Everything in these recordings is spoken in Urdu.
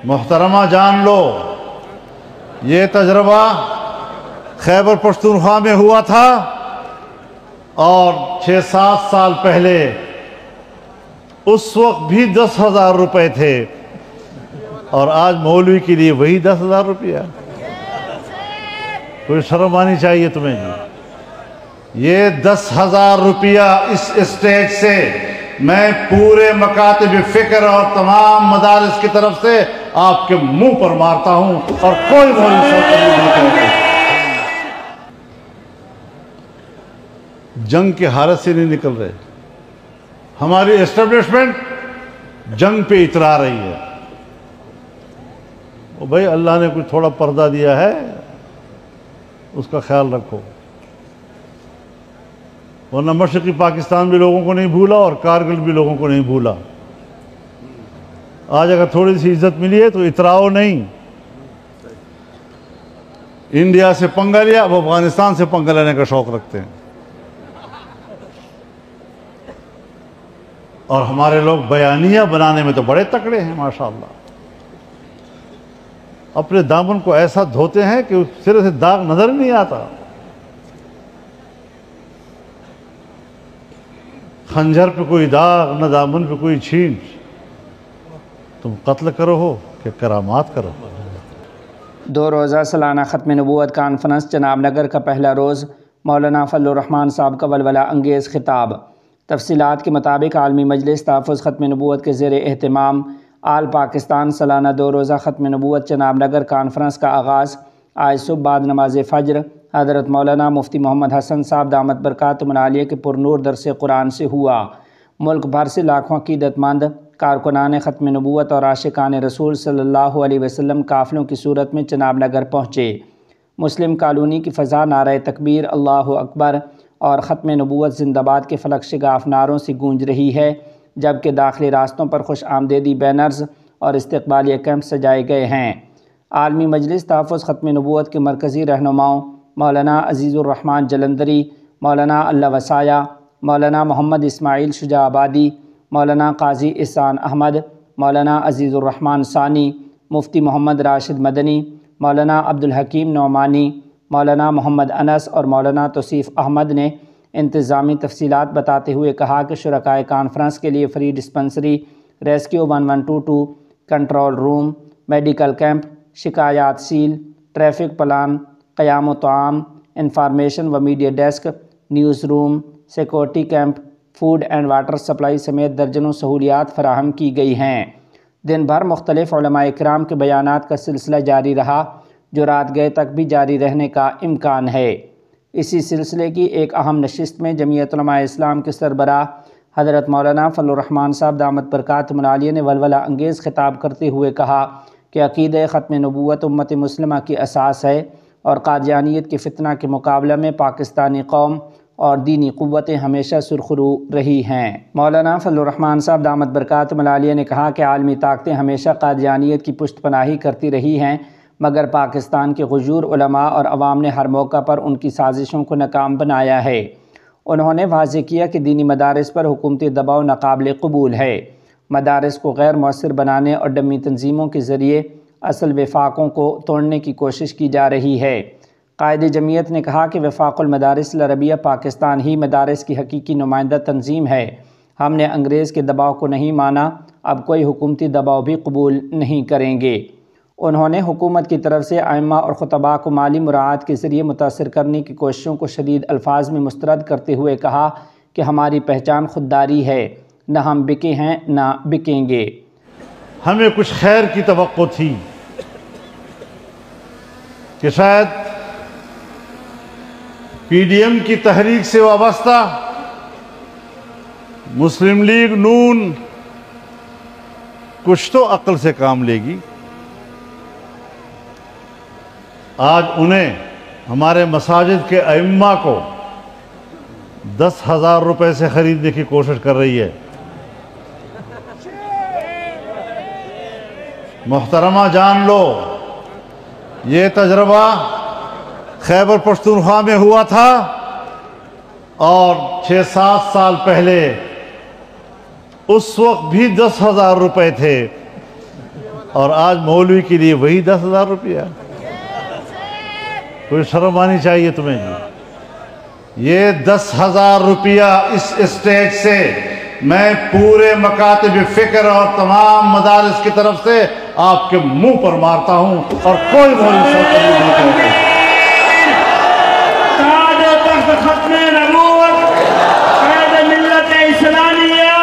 محترمہ جان لو، یہ تجربہ خیبر پختونخوا میں ہوا تھا اور 6-7 سال پہلے اس وقت بھی 10,000 روپے تھے اور آج مولوی کے لیے وہی 10,000 روپیہ۔ کوئی شرم آنی چاہیے تمہیں جی۔ یہ 10,000 روپیہ اس اسٹیج سے میں پورے مکاتب فکر اور تمام مدارس کی طرف سے آپ کے منہ پر مارتا ہوں اور کوئی مولوی نہیں کرتا۔ جنگ کی حالت سے نہیں نکل رہے، ہماری اسٹیبلشمنٹ جنگ پہ اترا رہی ہے۔ بھائی اللہ نے کچھ تھوڑا پردہ دیا ہے، اس کا خیال رکھو، ورنہ مشرقی پاکستان بھی لوگوں کو نہیں بھولا اور کارگل بھی لوگوں کو نہیں بھولا۔ آج اگر تھوڑی سی عزت ملی ہے تو اتراؤ نہیں۔ انڈیا سے پنگا لیا، اب افغانستان سے پنگا لینے کا شوق رکھتے ہیں، اور ہمارے لوگ بیانیہ بنانے میں تو بڑے تکڑے ہیں ماشاءاللہ۔ اپنے دامن کو ایسا دھوتے ہیں کہ سرے سے داغ نظر نہیں آتا۔ خنجر پہ کوئی داغ نہ دامن پہ کوئی چھینٹ، تم قتل کرو ہو کہ کرامات کرو۔ 2 روزہ سالانہ ختم نبوت کانفرنس جناب نگر کا پہلا روز، مولانا فضل الرحمان صاحب کا ولولہ انگیز خطاب۔ تفصیلات کے مطابق عالمی مجلس تحفظ ختم نبوت کے زیر اہتمام آل پاکستان سالانہ 2 روزہ ختم نبوت جناب نگر کانفرنس کا آغاز آج صبح بعد نماز فجر حضرت مولانا مفتی محمد حسن صاحب دامت برکاتہم العالیہ کے پرنور درس قرآن سے ہوا۔ ملک بھر سے لاکھوں عقیدت مند کارکنان ختم نبوت اور عاشقان رسول صلی اللہ علیہ وسلم قافلوں کی صورت میں جناب نگر پہنچے۔ مسلم کالونی کی فضا نعرہ تکبیر، اللہ اکبر اور ختم نبوت زندہ باد کے فلک شگاف نعروں سے گونج رہی ہے، جبکہ داخلی راستوں پر خوش آمدیدی بینرز اور استقبالیہ کیمپ سجائے گئے ہیں۔ عالمی مجلس تحفظ ختم نبوت کے مرکزی رہنماؤں مولانا عزیز الرحمان جلندری، مولانا اللہ وسایہ، مولانا محمد اسماعیل شجاع آبادی، مولانا قاضی احسان احمد، مولانا عزیز الرحمان ثانی، مفتی محمد راشد مدنی، مولانا عبدالحکیم نعمانی، مولانا محمد انس اور مولانا توصیف احمد نے انتظامی تفصیلات بتاتے ہوئے کہا کہ شرکائے کانفرنس کے لیے free dispensary, rescue 1122، control room, medical camp, شکایات سیل، ٹریفک پلان، قیام و طعام، انفارمیشن و media desk, news room, security camp, food and water supply سمیت درجنوں سہولیات فراہم کی گئی ہیں۔ دن بھر مختلف علماء کرام کے بیانات کا سلسلہ جاری رہا، جو رات گئے تک بھی جاری رہنے کا امکان ہے۔ اسی سلسلے کی ایک اہم نشست میں جمعیت علماء اسلام کے سربراہ حضرت مولانا فضل الرحمان صاحب دامت برکاتہم العالیہ نے ولولہ انگیز خطاب کرتے ہوئے کہا کہ عقیدہ ختم نبوت امت مسلمہ کی اساس ہے اور قادیانیت کے فتنہ کے مقابلہ میں پاکستانی قوم اور دینی قوتیں ہمیشہ سرخرو رہی ہیں۔ مولانا فضل الرحمان صاحب دامت برکاتہم العالیہ نے کہا کہ عالمی طاقتیں ہمیشہ قادیانیت کی پشت پناہی کرتی رہی ہیں، مگر پاکستان کے غیور علماء اور عوام نے ہر موقع پر ان کی سازشوں کو ناکام بنایا ہے۔ انہوں نے واضح کیا کہ دینی مدارس پر حکومتی دباؤ ناقابل قبول ہے۔ مدارس کو غیر مؤثر بنانے اور ڈمی تنظیموں کے ذریعے اصل وفاقوں کو توڑنے کی کوشش کی جا رہی ہے۔ قائد جمعیت نے کہا کہ وفاق المدارس العربیہ پاکستان ہی مدارس کی حقیقی نمائندہ تنظیم ہے۔ ہم نے انگریز کے دباؤ کو نہیں مانا، اب کوئی حکومتی دباؤ بھی قبول نہیں کریں گے۔ انہوں نے حکومت کی طرف سے ائمہ اور خطباء کو مالی مراعات کے ذریعے متاثر کرنے کی کوششوں کو شدید الفاظ میں مسترد کرتے ہوئے کہا کہ ہماری پہچان خودداری ہے، نہ ہم بکے ہیں نہ بکیں گے۔ ہمیں کچھ خیر کی توقع تھی کہ شاید پی ڈی ایم کی تحریک سے وابستہ مسلم لیگ نون کچھ تو عقل سے کام لے گی۔ آج انہیں ہمارے مساجد کے ائمہ کو 10,000 روپے سے خریدنے کی کوشش کر رہی ہے۔ محترمہ جان لو، یہ تجربہ خیبر پختونخوا میں ہوا تھا اور 6-7 سال پہلے اس وقت بھی 10,000 روپے تھے اور آج مولوی کے لیے وہی 10,000 روپیہ. کوئی شرم آنی چاہیے تمہیں جی. یہ 10,000 روپیہ اس اسٹیج سے میں پورے مکاتب فکر اور تمام مدارس کی طرف سے آپ کے منہ پر مارتا ہوں اور کوئی مولوی صاحب نہیں کرتا. تاج و تخت ختم نبوت قائد ملت اسلامیہ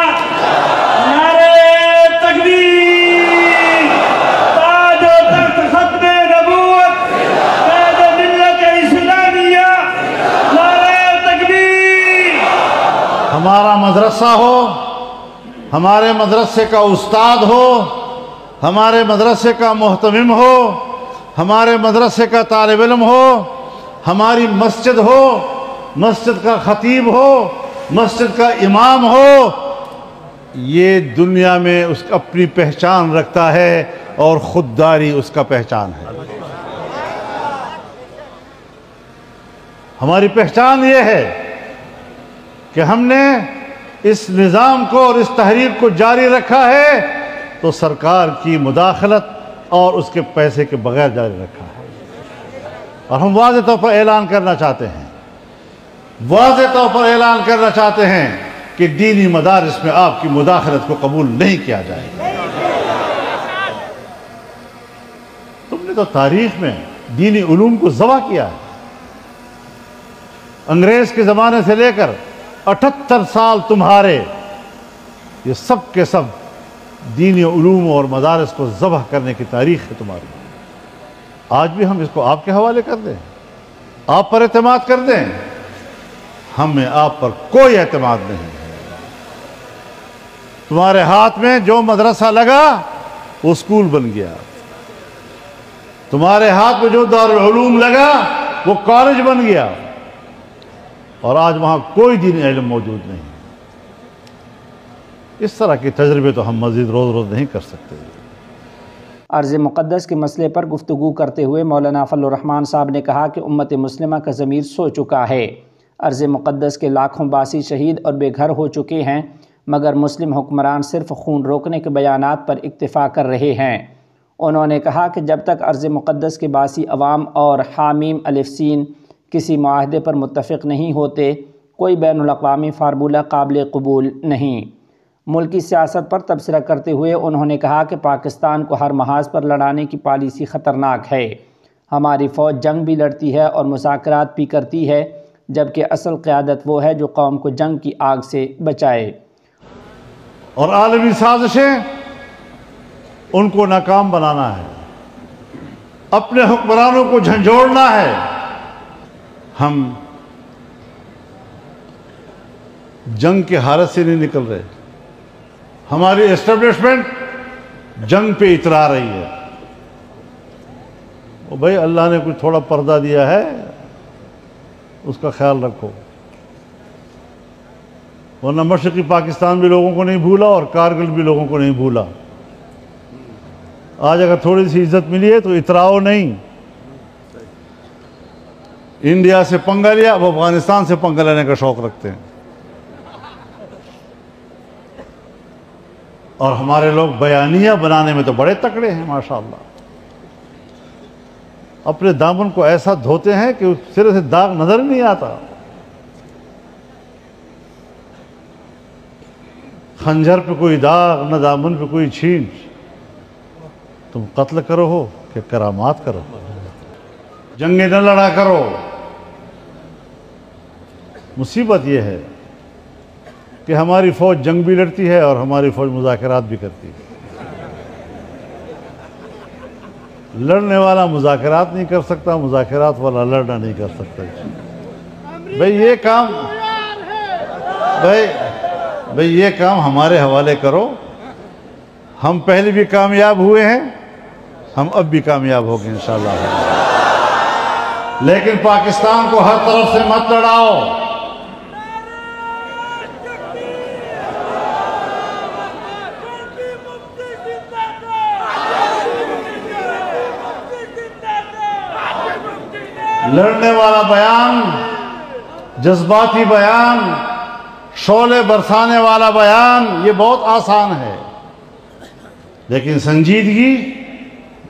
نعرہ تکبیر. تاج و تخت ختم نبوت قائد ملت اسلامیہ نعرہ تکبیر. ہمارا مدرسہ ہو، ہمارے مدرسے کا استاد ہو، ہمارے مدرسے کا محتمم ہو، ہمارے مدرسے کا طالب علم ہو، ہماری مسجد ہو، مسجد کا خطیب ہو، مسجد کا امام ہو، یہ دنیا میں اس اپنی پہچان رکھتا ہے اور خودداری اس کا پہچان ہے. ہماری پہچان یہ ہے کہ ہم نے اس نظام کو اور اس تحریک کو جاری رکھا ہے تو سرکار کی مداخلت اور اس کے پیسے کے بغیر جاری رکھا ہے. اور ہم واضح طور پر اعلان کرنا چاہتے ہیں، واضح طور پر اعلان کرنا چاہتے ہیں کہ دینی مدارس میں آپ کی مداخلت کو قبول نہیں کیا جائے گا. تم نے تو تاریخ میں دینی علوم کو ذبح کیا ہے. انگریز کے زمانے سے لے کر 78 سال تمہارے یہ سب کے سب دینی علوم اور مدارس کو ذبح کرنے کی تاریخ ہے تمہاری. آج بھی ہم اس کو آپ کے حوالے کر دیں، آپ پر اعتماد کر دیں؟ ہمیں آپ پر کوئی اعتماد نہیں. تمہارے ہاتھ میں جو مدرسہ لگا وہ اسکول بن گیا، تمہارے ہاتھ میں جو دارالعلوم لگا وہ کالج بن گیا، اور آج وہاں کوئی دینی علم موجود نہیں. اس طرح کے تجربے تو ہم مزید روز روز نہیں کر سکتے. ارض مقدس کے مسئلے پر گفتگو کرتے ہوئے مولانا فضل الرحمان صاحب نے کہا کہ امت مسلمہ کا ضمیر سو چکا ہے. ارض مقدس کے لاکھوں باسی شہید اور بے گھر ہو چکے ہیں، مگر مسلم حکمران صرف خون روکنے کے بیانات پر اکتفا کر رہے ہیں. انہوں نے کہا کہ جب تک ارض مقدس کے باسی عوام اور حامیم الف سین کسی معاہدے پر متفق نہیں ہوتے، کوئی بین الاقوامی فارمولہ قابل قبول نہیں. ملکی سیاست پر تبصرہ کرتے ہوئے انہوں نے کہا کہ پاکستان کو ہر محاذ پر لڑانے کی پالیسی خطرناک ہے. ہماری فوج جنگ بھی لڑتی ہے اور مذاکرات بھی کرتی ہے، جبکہ اصل قیادت وہ ہے جو قوم کو جنگ کی آگ سے بچائے. اور عالمی سازشیں ان کو ناکام بنانا ہے، اپنے حکمرانوں کو جھنجھوڑنا ہے. ہم جنگ کے حالت سے نہیں نکل رہے. ہماری اسٹیبلشمنٹ جنگ پہ اترا رہی ہے. بھائی اللہ نے کچھ تھوڑا پردہ دیا ہے، اس کا خیال رکھو، ورنہ مشرقی پاکستان بھی لوگوں کو نہیں بھولا اور کارگل بھی لوگوں کو نہیں بھولا. آج اگر تھوڑی سی عزت ملی ہے تو اتراؤ نہیں. انڈیا سے پنگا لیا، اب افغانستان سے پنگا لینے کا شوق رکھتے ہیں. اور ہمارے لوگ بیانیہ بنانے میں تو بڑے تکڑے ہیں ماشاءاللہ. اپنے دامن کو ایسا دھوتے ہیں کہ اس سرے سے داغ نظر نہیں آتا. خنجر پہ کوئی داغ نہ دامن پہ کوئی چھینٹ. تم قتل کرو ہو کہ کرامات کرو، جنگیں نہ لڑا کرو. مصیبت یہ ہے کہ ہماری فوج جنگ بھی لڑتی ہے اور ہماری فوج مذاکرات بھی کرتی ہے. لڑنے والا مذاکرات نہیں کر سکتا، مذاکرات والا لڑنا نہیں کر سکتا. بھئی یہ کام ہمارے حوالے کرو. ہم پہلے بھی کامیاب ہوئے ہیں، ہم اب بھی کامیاب ہوں گے انشاءاللہ. لیکن پاکستان کو ہر طرف سے مت لڑاؤ. لڑنے والا بیان، جذباتی بیان، شعلے برسانے والا بیان یہ بہت آسان ہے، لیکن سنجیدگی